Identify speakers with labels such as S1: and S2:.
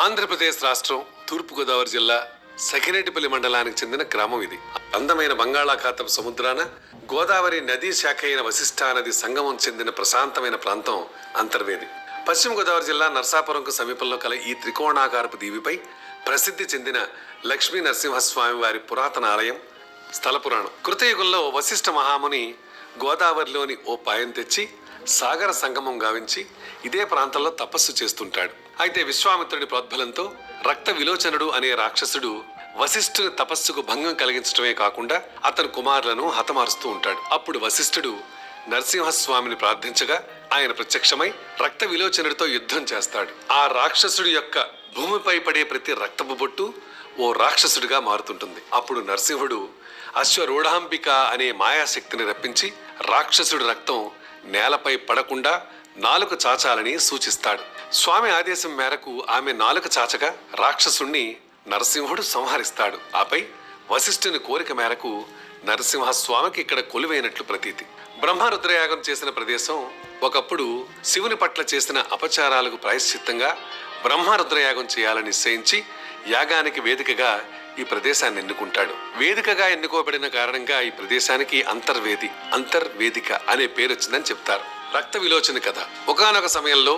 S1: ఆంధ్రప్రదేశ్ రాష్ట్రం తూర్పుగోదావరి జిల్లా సఖినేటిపల్లి మండలానికి చెందిన గ్రామం ఇది. అందమైన బంగాళాఖాతం సముద్రాన గోదావరి నదీ శాఖ అయిన వశిష్ఠా నది సంగమం చెందిన ప్రశాంతమైన ప్రాంతం అంతర్వేది. పశ్చిమ గోదావరి జిల్లా నరసాపురంకు సమీపంలో కల ఈ త్రికోణాకారపు దీవిపై ప్రసిద్ధి చెందిన లక్ష్మీ నరసింహస్వామి వారి పురాతన ఆలయం స్థల పురాణం. కృతయుగంలో వశిష్ఠ మహాముని గోదావరిలోని ఓ పాయం తెచ్చి సాగర సంగమం గావించి ఇదే ప్రాంతంలో తపస్సు చేస్తుంటాడు. అయితే విశ్వామిత్రుడి ప్రోద్బలంతో రక్త విలోచనుడు అనే రాక్షసుడు వశిష్ఠుని తపస్సుకు భంగం కలిగించడమే కాకుండా అతని కుమారులను హతమారుస్తూ ఉంటాడు. అప్పుడు వశిష్ఠుడు నరసింహస్వామిని ప్రార్థించగా ఆయన ప్రత్యక్షమై రక్త విలోచనుడితో యుద్ధం చేస్తాడు. ఆ రాక్షసుడి యొక్క భూమిపై పడే ప్రతి రక్తపు బొట్టు ఓ రాక్షసుడిగా మారుతుంటుంది. అప్పుడు నరసింహుడు అశ్వరూఢాంబిక అనే మాయాశక్తిని రప్పించి రాక్షసుడి రక్తం నేలపై పడకుండా నాలుక చాచాలని సూచిస్తాడు. స్వామి ఆదేశం మేరకు ఆమె నాలుక చాచగా రాక్షసుణ్ణి నరసింహుడు సంహరిస్తాడు. ఆపై వశిష్ఠుని కోరిక మేరకు నరసింహస్వామికి ఇక్కడ కొలువైనట్లు ప్రతీతి. బ్రహ్మరుద్రయాగం చేసిన ప్రదేశం ఒకప్పుడు శివుని పట్ల చేసిన అపచారాలకు ప్రాయశ్చిత్తంగా బ్రహ్మరుద్రయాగం చేయాలని నిశ్చయించి యాగానికి వేదికగా ఈ ప్రదేశాన్ని ఎన్నుకుంటాడు. వేదికగా ఎన్నుకోబడిన కారణంగా ఈ ప్రదేశానికి అంతర్వేదిక అనే పేరు వచ్చిందని చెప్తారు. రక్త విలోచన కథ. ఒకానొక సమయంలో